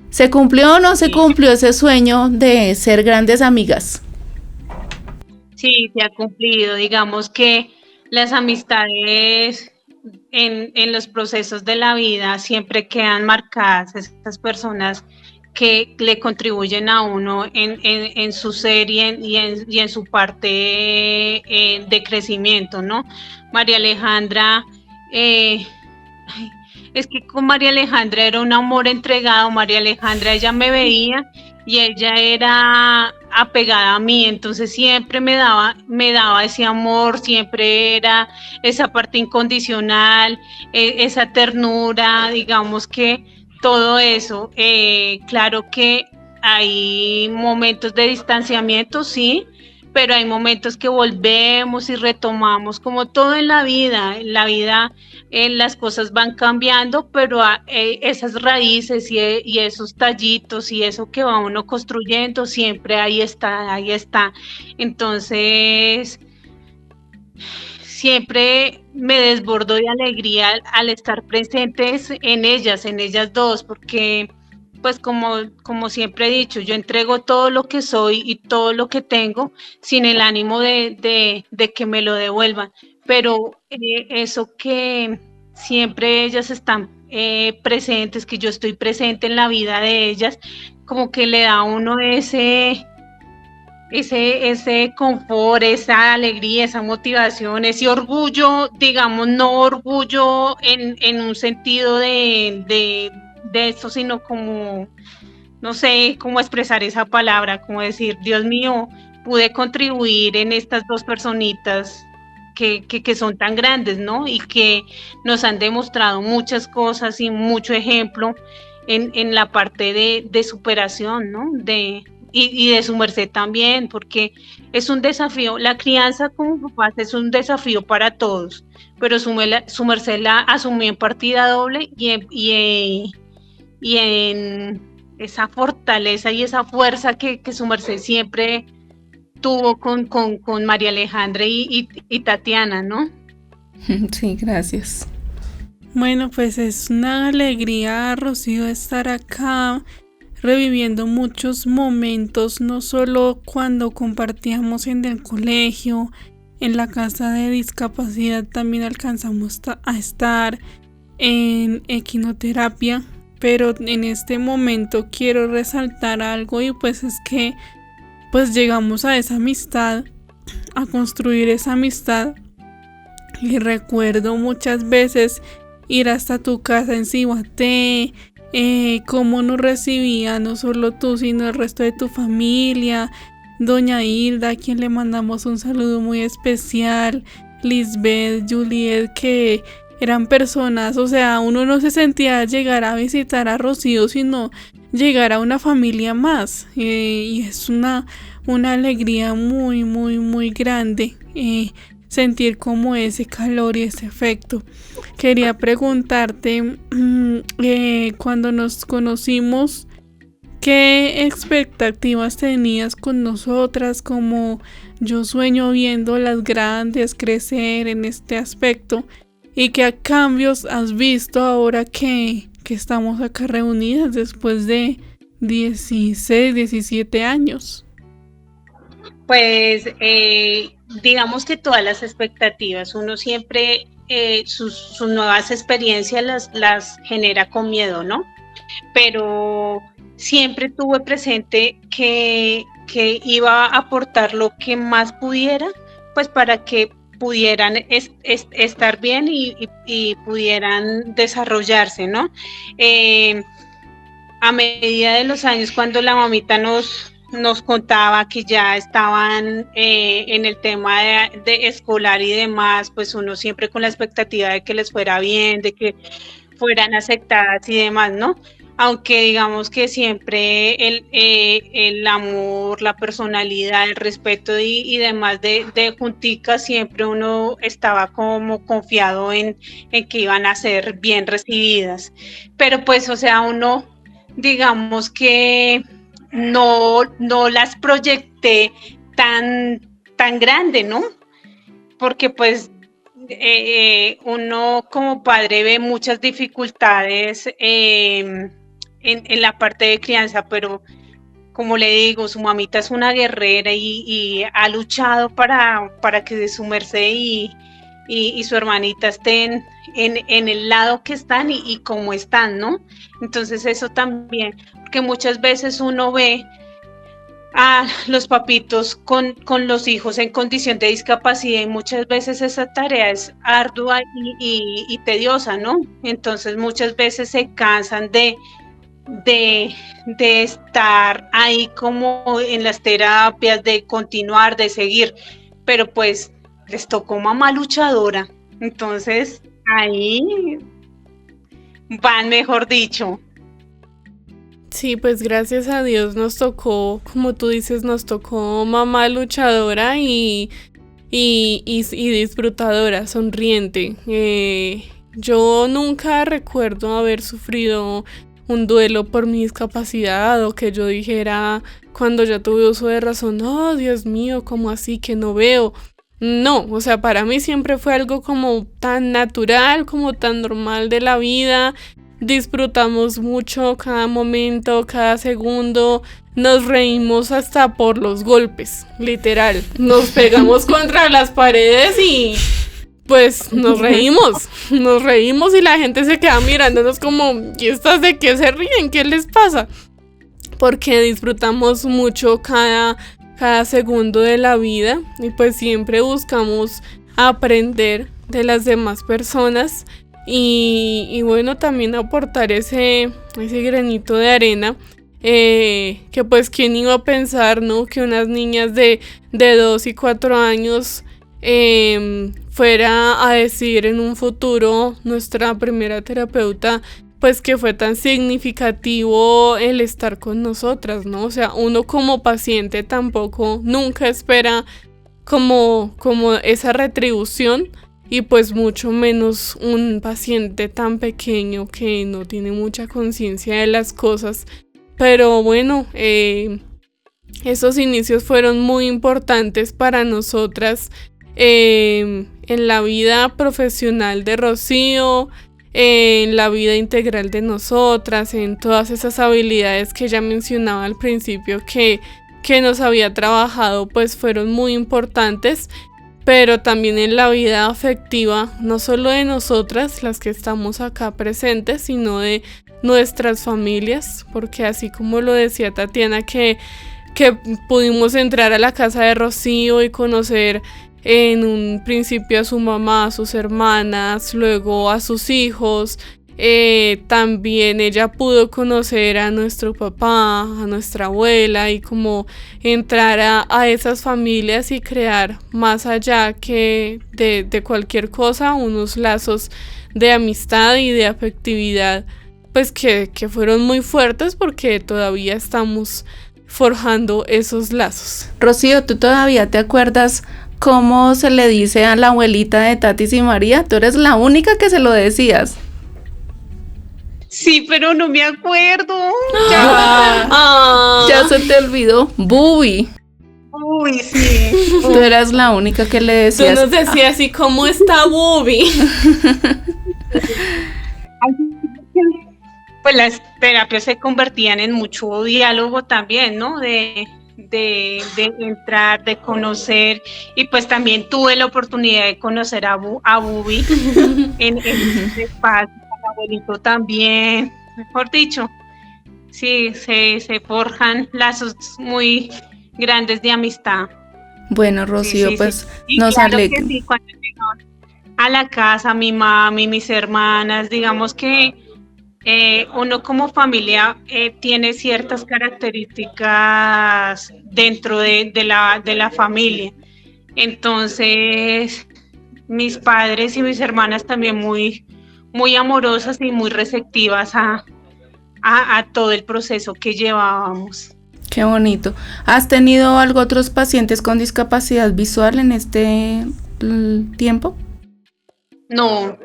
¿Se cumplió o no se cumplió ese sueño de ser grandes amigas? Sí, se ha cumplido. Digamos que las amistades en los procesos de la vida siempre quedan marcadas, estas personas que le contribuyen a uno en su ser y en su parte de crecimiento, ¿no? María Alejandra, es que con María Alejandra era un amor entregado. María Alejandra, ella me veía y ella era apegada a mí, entonces siempre me daba ese amor, siempre era esa parte incondicional, esa ternura, digamos que todo eso. Claro que hay momentos de distanciamiento, sí, pero hay momentos que volvemos y retomamos, como todo en la vida. En la vida las cosas van cambiando, pero esas raíces y esos tallitos y eso que va uno construyendo, siempre ahí está, ahí está. Entonces, siempre me desbordo de alegría al estar presentes en ellas dos, porque pues como siempre he dicho, yo entrego todo lo que soy y todo lo que tengo sin el ánimo de que me lo devuelvan, pero eso que siempre ellas están presentes, que yo estoy presente en la vida de ellas, como que le da a uno ese confort, esa alegría, esa motivación, ese orgullo, digamos, no orgullo en un sentido de esto, sino como, no sé cómo expresar esa palabra, como decir, Dios mío, pude contribuir en estas dos personitas que son tan grandes, ¿no? Y que nos han demostrado muchas cosas y mucho ejemplo en la parte de superación, ¿no? Y de su merced también, porque es un desafío. La crianza como papás es un desafío para todos, pero su merced la asumió en partida doble y en esa fortaleza y esa fuerza que su merced siempre tuvo con María Alejandra y Tatiana, ¿no? Sí, gracias. Bueno, pues es una alegría, Rocío, estar acá reviviendo muchos momentos, no solo cuando compartíamos en el colegio, en la casa de discapacidad, también alcanzamos a estar en equinoterapia, pero en este momento quiero resaltar algo, y pues es que pues llegamos a esa amistad, a construir esa amistad, y recuerdo muchas veces ir hasta tu casa en Cibate, cómo nos recibía no solo tú, sino el resto de tu familia, doña Hilda, a quien le mandamos un saludo muy especial, Lisbeth, Juliet, que eran personas, o sea, uno no se sentía llegar a visitar a Rocío, sino llegar a una familia más, y es una alegría muy, muy, muy grande sentir como ese calor y ese efecto. Quería preguntarte, cuando nos conocimos, ¿Qué expectativas tenías con nosotras? Como yo sueño viendo las grandes crecer en este aspecto, y qué cambios has visto ahora que estamos acá reunidas después de 16, 17 años. Pues digamos que todas las expectativas, uno siempre sus nuevas experiencias las genera con miedo, ¿no? Pero siempre tuve presente que iba a aportar lo que más pudiera, pues para que pudieran estar bien y pudieran desarrollarse, ¿no? A medida de los años, cuando la mamita nos contaba que ya estaban en el tema de escolar y demás, pues uno siempre con la expectativa de que les fuera bien, de que fueran aceptadas y demás, ¿no? Aunque digamos que siempre el amor, la personalidad, el respeto y demás de juntica, siempre uno estaba como confiado en que iban a ser bien recibidas. Pero pues, o sea, uno, digamos que no las proyecté tan grande, ¿no? Porque pues uno como padre ve muchas dificultades en la parte de crianza, pero como le digo, su mamita es una guerrera y ha luchado para que su merced y su hermanita estén en el lado que están y como están, ¿no? Entonces eso también, porque muchas veces uno ve a los papitos con los hijos en condición de discapacidad y muchas veces esa tarea es ardua y tediosa, ¿no? Entonces muchas veces se cansan de estar ahí como en las terapias, de continuar, de seguir, pero pues les tocó mamá luchadora, entonces ahí van, mejor dicho. Sí, pues gracias a Dios nos tocó, como tú dices, nos tocó mamá luchadora y disfrutadora, sonriente. Yo nunca recuerdo haber sufrido un duelo por mi discapacidad o que yo dijera cuando ya tuve uso de razón, oh Dios mío, ¿cómo así que no veo? No, o sea, para mí siempre fue algo como tan natural, como tan normal de la vida. Disfrutamos mucho cada momento, cada segundo, nos reímos hasta por los golpes, literal. Nos pegamos contra las paredes y pues nos reímos y la gente se queda mirándonos como, ¿y estas de qué se ríen? ¿Qué les pasa? Porque disfrutamos mucho cada segundo de la vida y pues siempre buscamos aprender de las demás personas y bueno, también aportar ese granito de arena, que pues quién iba a pensar, ¿no? Que unas niñas de 2 y 4 años fuera a decir en un futuro nuestra primera terapeuta, pues que fue tan significativo el estar con nosotras, ¿no? O sea, uno como paciente tampoco nunca espera como esa retribución y pues mucho menos un paciente tan pequeño que no tiene mucha conciencia de las cosas. Pero bueno, esos inicios fueron muy importantes para nosotras en la vida profesional de Rocío, en la vida integral de nosotras, en todas esas habilidades que ya mencionaba al principio que nos había trabajado, pues fueron muy importantes, pero también en la vida afectiva, no solo de nosotras, las que estamos acá presentes, sino de nuestras familias, porque así como lo decía Tatiana, que pudimos entrar a la casa de Rocío y conocer en un principio a su mamá, a sus hermanas, luego a sus hijos. También ella pudo conocer a nuestro papá, a nuestra abuela y como entrar a esas familias y crear más allá que de cualquier cosa unos lazos de amistad y de afectividad, pues que fueron muy fuertes porque todavía estamos forjando esos lazos. Rocío, ¿tú todavía te acuerdas cómo se le dice a la abuelita de Tatis y María? Tú eres la única que se lo decías. Sí, pero no me acuerdo. Ya se te olvidó. Bubi. Uy, sí. Tú eras la única que le Tú decías. nos decías así, ¿cómo está Bubi? Pues las terapias se convertían en mucho diálogo también, ¿no? De entrar, de conocer, y pues también tuve la oportunidad de conocer a Bubi en este espacio, al abuelito también, mejor dicho, sí, se forjan lazos muy grandes de amistad. Bueno, Rocío, Sí, pues sí, nos claro alegra. que sí, cuando llegaban a la casa, mi mami, mis hermanas, digamos que uno como familia tiene ciertas características dentro de la familia. Entonces, mis padres y mis hermanas también muy, muy amorosas y muy receptivas a todo el proceso que llevábamos. Qué bonito. ¿Has tenido algo otros pacientes con discapacidad visual en este tiempo? No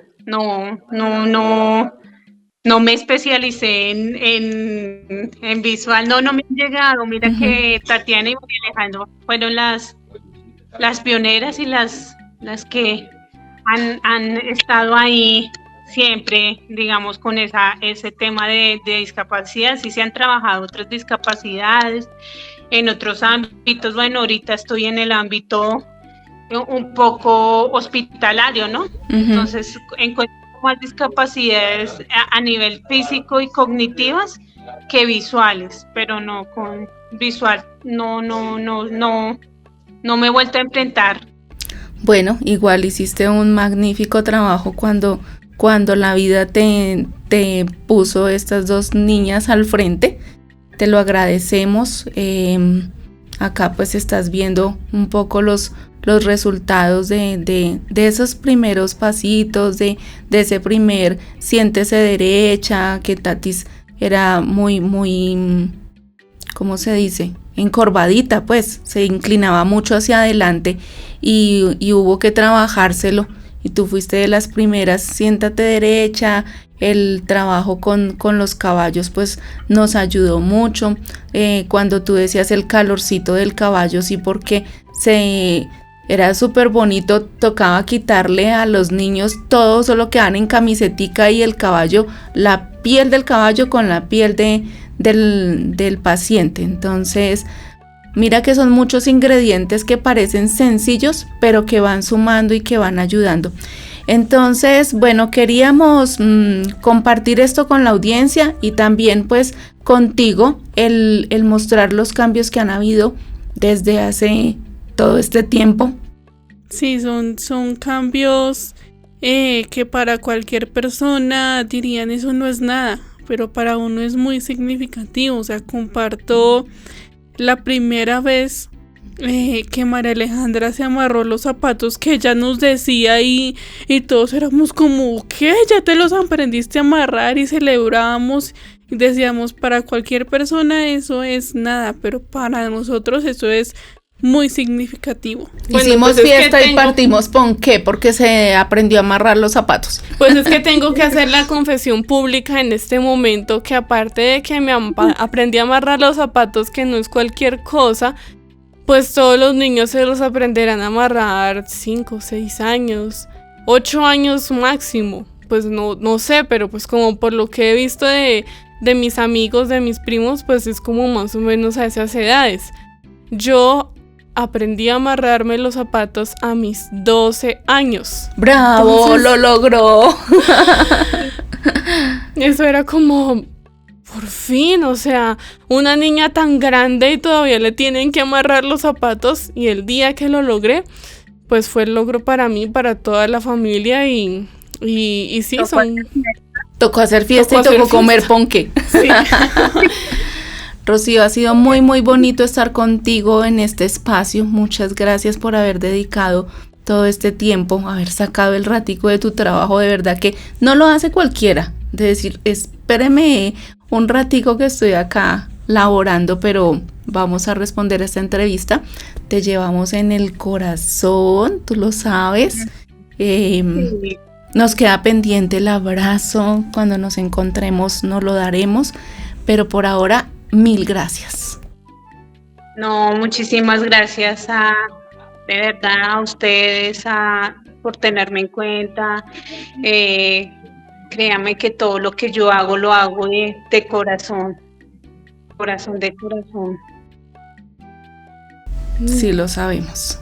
me especialicé en visual, no me han llegado. Mira que Tatiana y María Alejandro fueron las pioneras y las que han estado ahí siempre, digamos, con ese tema de discapacidad. Sí se han trabajado otras discapacidades en otros ámbitos. Bueno, ahorita estoy en el ámbito un poco hospitalario, ¿no? Entonces encuentro más discapacidades a nivel físico y cognitivas que visuales, pero no con visual, no me he vuelto a enfrentar. Bueno, igual hiciste un magnífico trabajo cuando la vida te puso estas dos niñas al frente. Te lo agradecemos. Acá pues estás viendo un poco los resultados de esos primeros pasitos, de ese primer siéntese derecha, que Tatis era muy, ¿cómo se dice? Encorvadita, pues, se inclinaba mucho hacia adelante y hubo que trabajárselo. Y tú fuiste de las primeras, siéntate derecha. El trabajo con los caballos pues nos ayudó mucho. Cuando tú decías el calorcito del caballo, sí, porque era súper bonito, tocaba quitarle a los niños todo, solo quedaban en camisetica y el caballo, la piel del caballo con la piel del paciente. Entonces, mira que son muchos ingredientes que parecen sencillos, pero que van sumando y que van ayudando. Entonces, bueno, queríamos compartir esto con la audiencia y también pues contigo el mostrar los cambios que han habido desde hace todo este tiempo. Sí, son cambios que para cualquier persona dirían eso no es nada, pero para uno es muy significativo. O sea, comparto la primera vez que María Alejandra se amarró los zapatos que ella nos decía y todos éramos como, ¿qué? ¿Ya te los aprendiste a amarrar? Y celebrábamos y decíamos, para cualquier persona eso es nada, pero para nosotros eso es muy significativo. Hicimos pues fiesta y partimos ponqué porque se aprendió a amarrar los zapatos. Pues es que tengo que hacer la confesión pública en este momento que aparte de que aprendí a amarrar los zapatos, que no es cualquier cosa, pues todos los niños se los aprenderán a amarrar 5, 6 años, 8 años máximo. Pues no sé, pero pues como por lo que he visto de mis amigos, de mis primos, pues es como más o menos a esas edades. Yo aprendí a amarrarme los zapatos a mis 12 años. ¡Bravo! Entonces, lo logró. Eso era como, por fin, o sea, una niña tan grande y todavía le tienen que amarrar los zapatos, y el día que lo logré, pues fue el logro para mí, para toda la familia y sí, Tocó hacer fiesta y tocó comer ponqué. Sí. Rocío, ha sido muy muy bonito estar contigo en este espacio. Muchas gracias por haber dedicado todo este tiempo, haber sacado el ratico de tu trabajo. De verdad que no lo hace cualquiera, de decir, espéreme un ratico que estoy acá laborando, pero vamos a responder a esta entrevista. Te llevamos en el corazón, tú lo sabes. Sí. Nos queda pendiente el abrazo, cuando nos encontremos nos lo daremos, pero por ahora, 1000 gracias. No, muchísimas gracias de verdad a ustedes por tenerme en cuenta. Créame que todo lo que yo hago lo hago de corazón, de corazón. Sí, lo sabemos.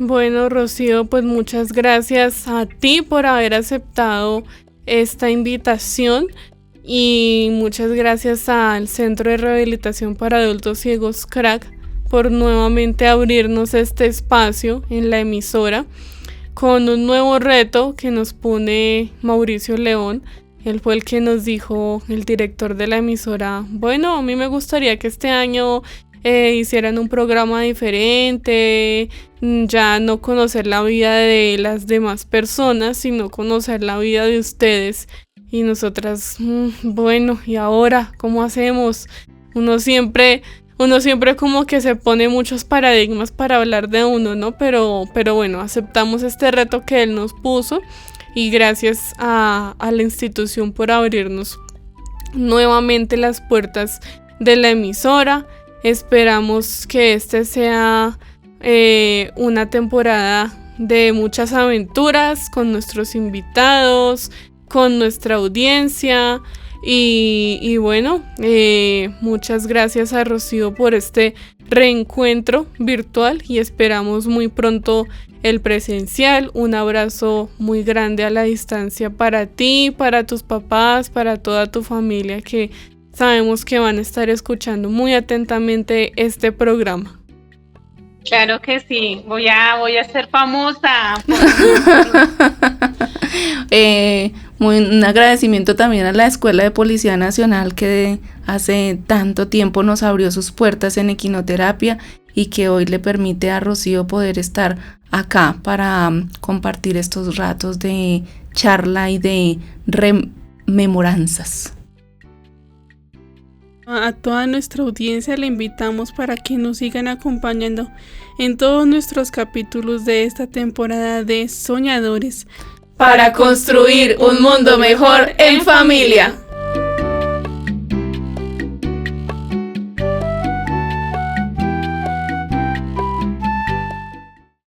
Bueno, Rocío, pues muchas gracias a ti por haber aceptado esta invitación y muchas gracias al Centro de Rehabilitación para Adultos Ciegos CRAC por nuevamente abrirnos este espacio en la emisora con un nuevo reto que nos pone Mauricio León. Él fue el que nos dijo, el director de la emisora, bueno, a mí me gustaría que este año hicieran un programa diferente, ya no conocer la vida de las demás personas, sino conocer la vida de ustedes. Y nosotras, bueno, ¿y ahora cómo hacemos? Uno siempre como que se pone muchos paradigmas para hablar de uno, ¿no? Pero bueno, aceptamos este reto que él nos puso y gracias a la institución por abrirnos nuevamente las puertas de la emisora. Esperamos que este sea una temporada de muchas aventuras con nuestros invitados, con nuestra audiencia y bueno, muchas gracias a Rocío por este reencuentro virtual y esperamos muy pronto el presencial. Un abrazo muy grande a la distancia para ti, para tus papás, para toda tu familia que sabemos que van a estar escuchando muy atentamente este programa. Claro que sí, voy a ser famosa. Un agradecimiento también a la Escuela de Policía Nacional que hace tanto tiempo nos abrió sus puertas en equinoterapia y que hoy le permite a Rocío poder estar acá para compartir estos ratos de charla y de rememoranzas. A toda nuestra audiencia le invitamos para que nos sigan acompañando en todos nuestros capítulos de esta temporada de Soñadores para construir un mundo mejor en familia.